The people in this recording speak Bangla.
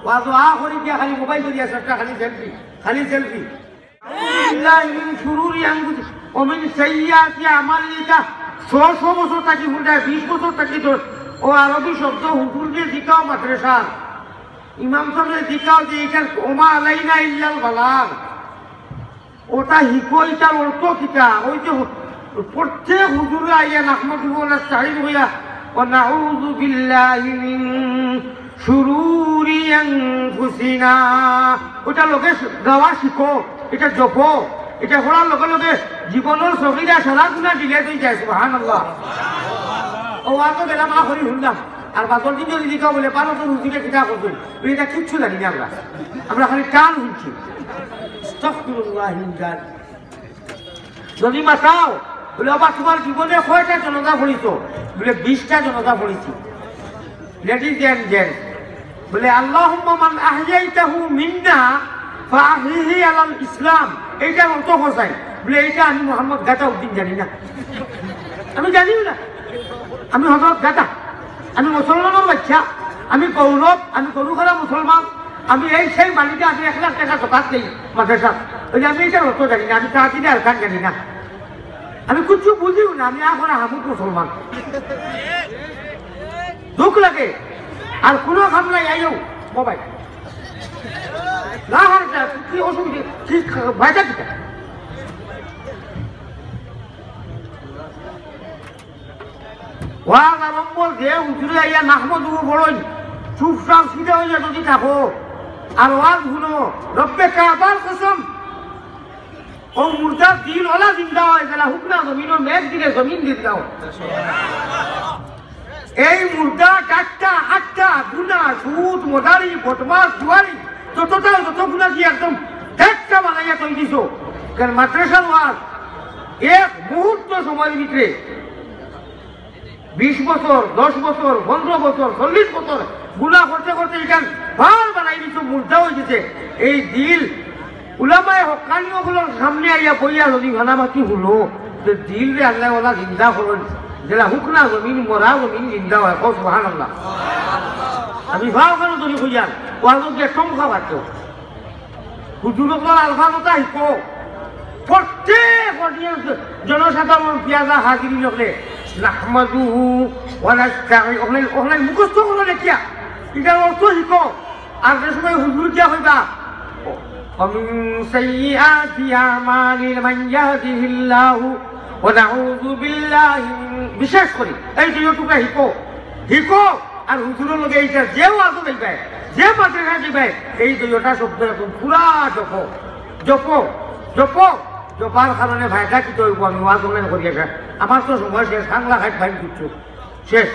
ওয়াজ আখরি দিয়া খালি মোবাইল করিয়া চেষ্টা খালি সেলফি বিল্লাহি মিন শুরুরি আনফুসিহিম ওয়া মিন সাইয়্যাতি আমালিকা 100 বছর থাকি হুন্ডায় 20 বছর থাকি তো ও আরবি শব্দ হুজুর দিয়ে শিখাও মাদ্রাসা ইমাম সাহেব শিখাও যে এটা ওমা আলাইনা ইল্লাল বালাগ ওটা হিকোই তার অর্থ কিটা ওই যে প্রত্যেক হুজুরে আইয়া নাহমাদুহু ওয়া নাস্তাঈনু হইয়া ওয়া নাউযু বিল্লাহি মিন শুরুরি আনফুসিনা ওটা লোকে গাওয়া শিখো এটা জপো এটা পড়ার লগে লগে জীবনের সগীরা সারা গুনাহ ডিলেট হয়ে যায় সুবহানাল্লাহ ও আগে গেলাম আখরি শুনলাম আর বাদল দিন যদি দিকা বলে পারো তো রুজিকে কিতা করবেন এটা কিচ্ছু জানি না আমরা খালি কান শুনছি আস্তাগফিরুল্লাহ মিন যালিক যদি মাতাও বলে আবার তোমার জীবনে কয়টা জনতা পড়িছো বলে 20টা জনতা পড়িছি লেডিজ এন্ড জেন্টস বলে আল্লাহুম্মা মান আহইয়াইতাহু মিন্না ফাহিহি আলাল ইসলাম এইটা অর্থ হসাই বলে এইটা আমি মোহাম্মদ গাতা উদ্দিন জানি না আমি জানিও না আমি হযরত গাতা আমি মুসলমানের বাচ্চা আমি গৌরব আমি গরুখানা মুসলমান আমি এই সেই মালিকে আমি 1 লাখ টাকা জকাত দেই মাদ্রাসা ওই আমি এইটার অর্থ জানি না আমি তাহাতিনে আর খান জানি না আমি কিছু বুঝিও না আমি এখন হামুদ মুসলমান দুঃখ লাগে আর কোনো কাম নাই আইও মোবাইল না হারটা কি অসুবিধা ঠিক ভাইটা কিটা ওয়াজ আরম্ভ যে উঠলে আইয়া নাহমাদুহু বড়ই চুপচাপ সিধা হইয়া যদি থাকো আর ওয়াজ শুনো রব্বে কাবার কসম ও মুর্দার দিল ওলা জিন্দা হয় গেলা হুকনা জমিন মেঘ দিলে জমিন জিন্দা হয় এই মুর্দা 4টা 8টা গুনা সুদ মদারি বদমাস জুয়ারি যত গুনা দিয়ে একদম একটা বানাইয়া তৈরি দিছো কারণ মাদ্রাসার ওয়াজ এক মুহূর্ত সময়ের ভিতরে 20 বছর 10 বছর 15 বছর 40 বছর গুনাহ করতে করতে এখান ভার বানাই দিছো মুর্দা হয়ে গেছে এই দিল উলামায়ে হক্কানিগুলোর সামনে আইয়া বইয়া যদি ভানাবাতি হলো যে দিল রে আল্লাহ ওলা জিন্দা করুন যেটা হুকনা জমিন মরা জমিন জিন্দা হয় সুবহানাল্লাহ আমি ভাও কেন তুমি বুঝান ওয়াজত যে কম খাবার হুজুরগুলোর আলফাজতা শিখো প্রত্যেক অডিয়েন্স জনসাধারণ পিয়াজা হাজিরি নকলে নাহমাদুহু ওয়া নাস্তাঈনু ওখানে মুখস্থ করো দেখিয়া এটার অর্থ শিখো আর যে সময় হুজুর দিয়া হইবা ومن سيئات أعمالنا من يهده الله ونعوذ بالله বিশেষ করে এই দুইটুকু হিকো আর হুজুরের লগে এইটা যে ওয়াজ দিবে যে মাদ্রাসা দিবে এই দুইটা শব্দ এখন পুরা জপার কারণে ভাইটা কি তো আমি ওয়াজ করিয়া আমার তো সময় শেষ বাংলা খাই ভাই কিছু শেষ